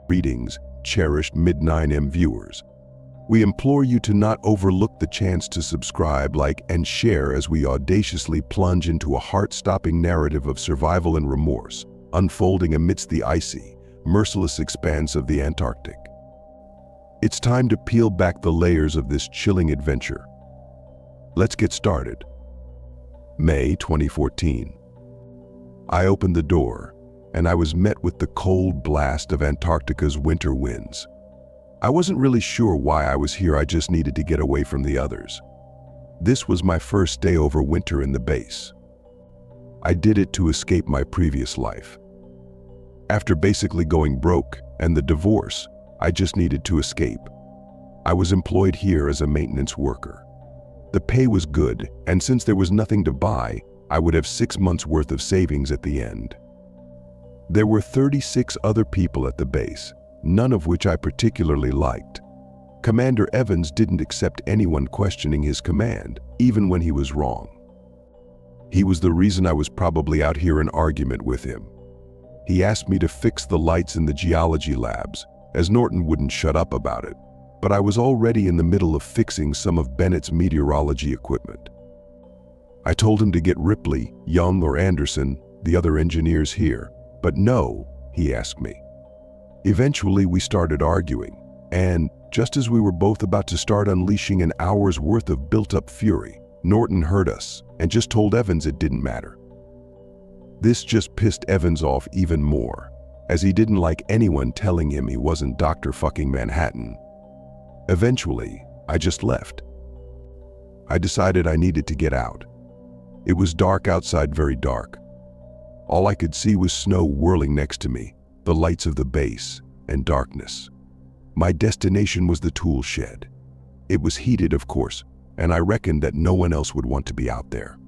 Greetings, cherished Mid9M viewers. We implore you to not overlook the chance to subscribe, like, and share as we audaciously plunge into a heart-stopping narrative of survival and remorse, unfolding amidst the icy, merciless expanse of the Antarctic. It's time to peel back the layers of this chilling adventure. Let's get started. May 2014. I opened the door, and I was met with the cold blast of Antarctica's winter winds. I wasn't really sure why I was here, I just needed to get away from the others. This was my first day over winter in the base. I did it to escape my previous life. After basically going broke and the divorce, I just needed to escape. I was employed here as a maintenance worker. The pay was good, and since there was nothing to buy, I would have 6 months' worth of savings at the end. There were 36 other people at the base, none of which I particularly liked. Commander Evans didn't accept anyone questioning his command, even when he was wrong. He was the reason I was probably out here in argument with him. He asked me to fix the lights in the geology labs, as Norton wouldn't shut up about it, but I was already in the middle of fixing some of Bennett's meteorology equipment. I told him to get Ripley, Young, or Anderson, the other engineers here, but no, he asked me. Eventually we started arguing, and just as we were both about to start unleashing an hour's worth of built-up fury, Norton heard us and just told Evans it didn't matter. This just pissed Evans off even more, as he didn't like anyone telling him he wasn't Dr. fucking Manhattan. Eventually, I just left. I decided I needed to get out. It was dark outside, very dark. All I could see was snow whirling next to me, the lights of the base, and darkness. My destination was the tool shed. It was heated, of course, and I reckoned that no one else would want to be out there.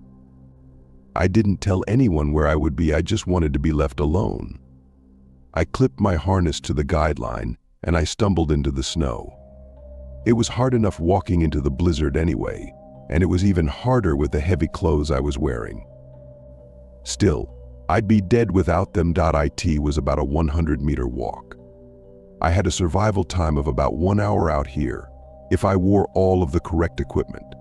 I didn't tell anyone where I would be, I just wanted to be left alone. I clipped my harness to the guideline, and I stumbled into the snow. It was hard enough walking into the blizzard anyway, and it was even harder with the heavy clothes I was wearing. Still, I'd be dead without them. It was about a 100-meter walk. I had a survival time of about 1 hour out here, if I wore all of the correct equipment.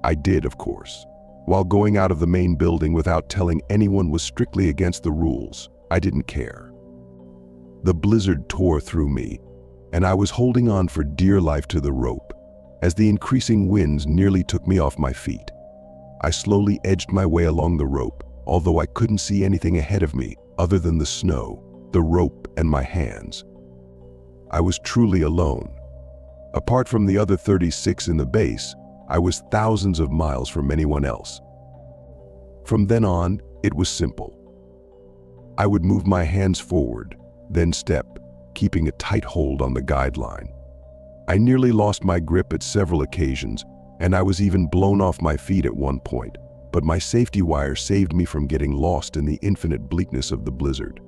I did, of course. While going out of the main building without telling anyone was strictly against the rules, I didn't care. The blizzard tore through me, and I was holding on for dear life to the rope, as the increasing winds nearly took me off my feet. I slowly edged my way along the rope, although I couldn't see anything ahead of me other than the snow, the rope, and my hands. I was truly alone. Apart from the other 36 in the base, I was thousands of miles from anyone else. From then on, it was simple. I would move my hands forward, then step, keeping a tight hold on the guideline. I nearly lost my grip at several occasions, and I was even blown off my feet at one point, but my safety wire saved me from getting lost in the infinite bleakness of the blizzard.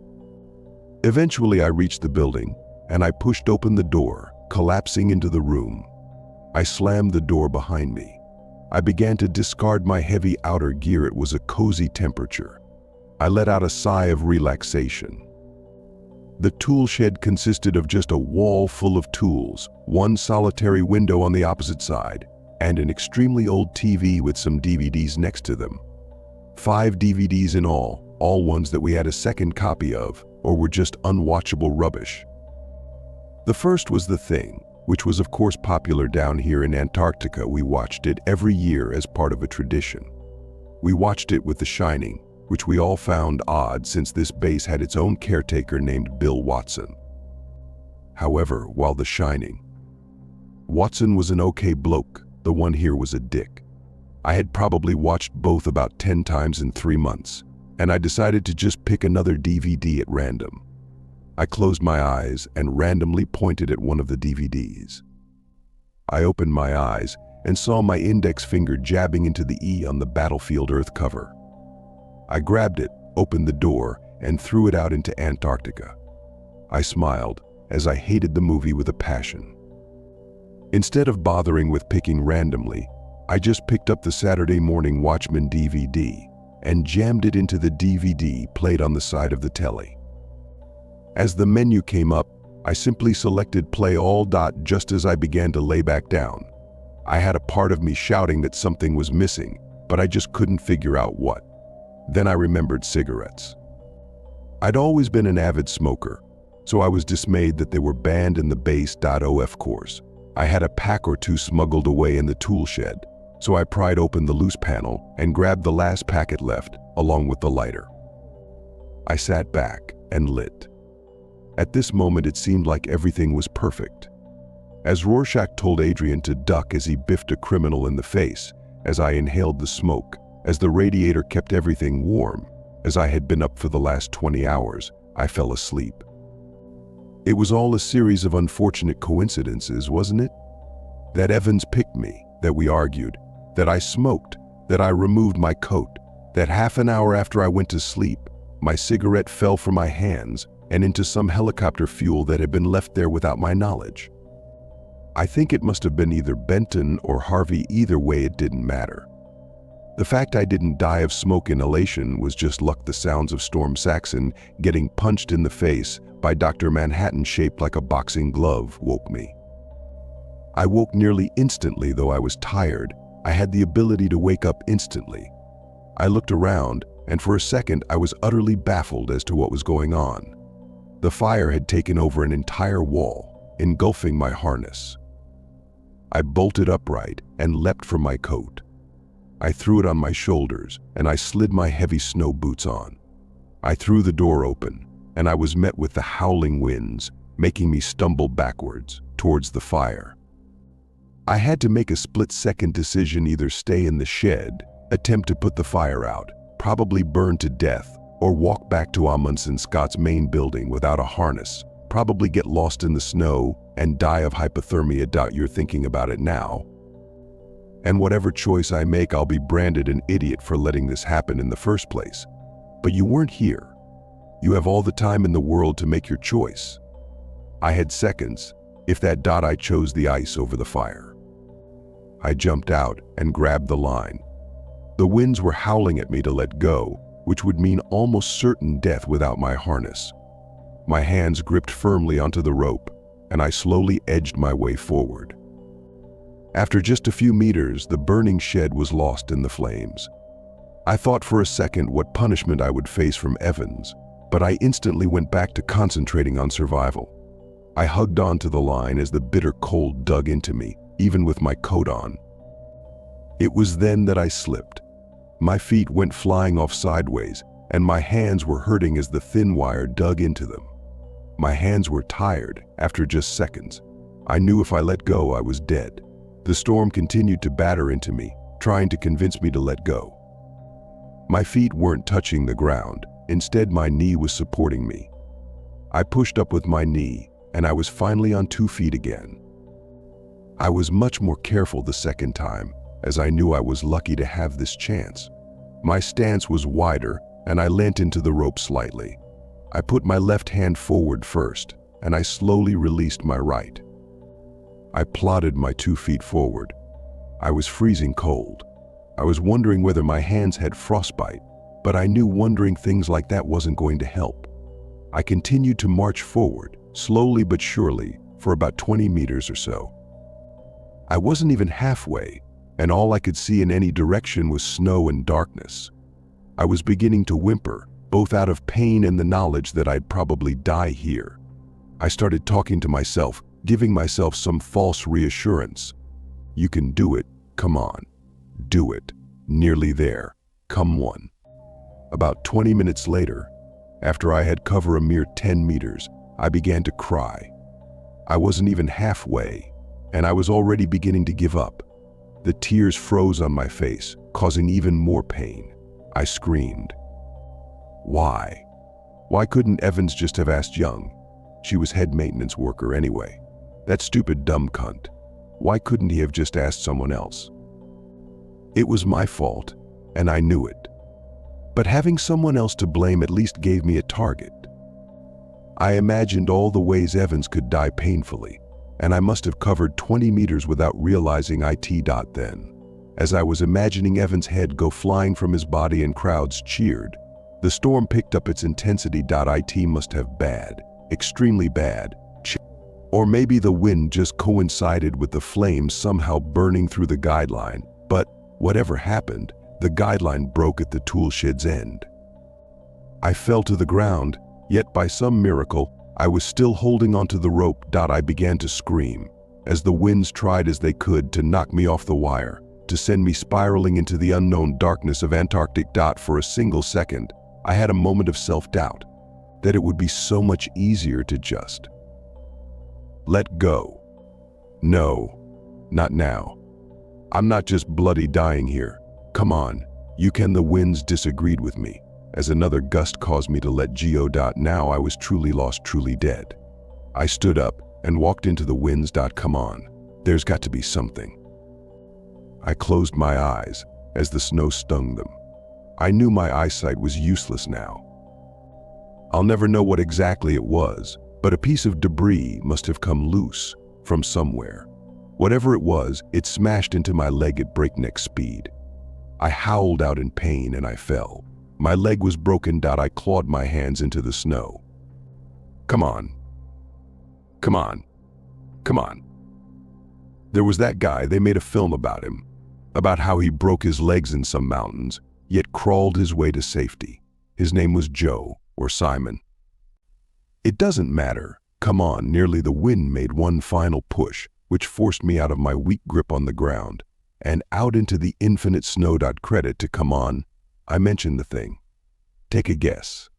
Eventually I reached the building, and I pushed open the door, collapsing into the room. I slammed the door behind me. I began to discard my heavy outer gear. It was a cozy temperature. I let out a sigh of relaxation. The tool shed consisted of just a wall full of tools, one solitary window on the opposite side, and an extremely old TV with some DVDs next to them. 5 DVDs in all ones that we had a second copy of, or were just unwatchable rubbish. The first was The Thing, which was of course popular down here in Antarctica. We watched it every year as part of a tradition. We watched it with The Shining, which we all found odd since this base had its own caretaker named Bill Watson. However, while The Shining, Watson was an okay bloke, the one here was a dick. I had probably watched both about 10 times in 3 months, and I decided to just pick another DVD at random. I closed my eyes and randomly pointed at one of the DVDs. I opened my eyes and saw my index finger jabbing into the E on the Battlefield Earth cover. I grabbed it, opened the door, and threw it out into Antarctica. I smiled, as I hated the movie with a passion. Instead of bothering with picking randomly, I just picked up the Saturday Morning Watchmen DVD and jammed it into the DVD played on the side of the telly. As the menu came up, I simply selected play all. Just as I began to lay back down, I had a part of me shouting that something was missing, but I just couldn't figure out what. Then I remembered cigarettes. I'd always been an avid smoker, so I was dismayed that they were banned in the base.of course. I had a pack or two smuggled away in the tool shed, so I pried open the loose panel and grabbed the last packet left, along with the lighter. I sat back and lit. At this moment it seemed like everything was perfect. As Rorschach told Adrian to duck as he biffed a criminal in the face, as I inhaled the smoke, as the radiator kept everything warm, as I had been up for the last 20 hours, I fell asleep. It was all a series of unfortunate coincidences, wasn't it? That Evans picked me, that we argued, that I smoked, that I removed my coat, that half an hour after I went to sleep, my cigarette fell from my hands and into some helicopter fuel that had been left there without my knowledge. I think it must have been either Benton or Harvey. Either way, it didn't matter. The fact I didn't die of smoke inhalation was just luck. The sounds of Storm Saxon getting punched in the face by Dr. Manhattan shaped like a boxing glove woke me. I woke nearly instantly. Though I was tired, I had the ability to wake up instantly. I looked around, and for a second I was utterly baffled as to what was going on. The fire had taken over an entire wall, engulfing my harness. I bolted upright and leapt for my coat. I threw it on my shoulders, and I slid my heavy snow boots on. I threw the door open, and I was met with the howling winds, making me stumble backwards towards the fire. I had to make a split-second decision: either stay in the shed, attempt to put the fire out, probably burn to death, or walk back to Amundsen Scott's main building without a harness, probably get lost in the snow and die of hypothermia. You're thinking about it now. And whatever choice I make, I'll be branded an idiot for letting this happen in the first place. But you weren't here. You have all the time in the world to make your choice. I had seconds. If that. I chose the ice over the fire. I jumped out and grabbed the line. The winds were howling at me to let go, which would mean almost certain death without my harness. My hands gripped firmly onto the rope, and I slowly edged my way forward. After just a few meters, the burning shed was lost in the flames. I thought for a second what punishment I would face from Evans, but I instantly went back to concentrating on survival. I hugged onto the line as the bitter cold dug into me, even with my coat on. It was then that I slipped. My feet went flying off sideways, and my hands were hurting as the thin wire dug into them. My hands were tired after just seconds. I knew if I let go, I was dead. The storm continued to batter into me, trying to convince me to let go. My feet weren't touching the ground. Instead, my knee was supporting me. I pushed up with my knee, and I was finally on 2 feet again. I was much more careful the second time, as I knew I was lucky to have this chance. My stance was wider, and I leant into the rope slightly. I put my left hand forward first, and I slowly released my right. I plodded my 2 feet forward. I was freezing cold. I was wondering whether my hands had frostbite, but I knew wondering things like that wasn't going to help. I continued to march forward, slowly but surely, for about 20 meters or so. I wasn't even halfway, and all I could see in any direction was snow and darkness. I was beginning to whimper, both out of pain and the knowledge that I'd probably die here. I started talking to myself, giving myself some false reassurance. You can do it, come on. Do it. Nearly there. Come on. About 20 minutes later, after I had covered a mere 10 meters, I began to cry. I wasn't even halfway, and I was already beginning to give up. The tears froze on my face, causing even more pain. I screamed. Why? Why couldn't Evans just have asked Young? She was head maintenance worker anyway. That stupid dumb cunt. Why couldn't he have just asked someone else? It was my fault, and I knew it. But having someone else to blame at least gave me a target. I imagined all the ways Evans could die painfully, and I must have covered 20 meters without realizing it. Then, as I was imagining Evans' head go flying from his body and crowds cheered, the storm picked up its intensity. It must have bad, extremely bad, Or maybe the wind just coincided with the flames somehow burning through the guideline, but whatever happened, the guideline broke at the toolshed's end. I fell to the ground, yet by some miracle, I was still holding onto the rope. I began to scream, as the winds tried as they could to knock me off the wire, to send me spiraling into the unknown darkness of Antarctic. For a single second, I had a moment of self-doubt, that it would be so much easier to just let go. No, not now. I'm not just bloody dying here. Come on, you can. The winds disagreed with me, as another gust caused me to let go. Now I was truly lost, truly dead. I stood up and walked into the winds. Come on, there's got to be something. I closed my eyes as the snow stung them. I knew my eyesight was useless now. I'll never know what exactly it was, but a piece of debris must have come loose from somewhere. Whatever it was, it smashed into my leg at breakneck speed. I howled out in pain and I fell. My leg was broken. I clawed my hands into the snow. Come on. Come on. Come on. There was that guy, they made a film about him, about how he broke his legs in some mountains, yet crawled his way to safety. His name was Joe, or Simon. It doesn't matter. Come on. Nearly the wind made one final push, which forced me out of my weak grip on the ground and out into the infinite snow. Credit to come on. I mentioned the thing. Take a guess.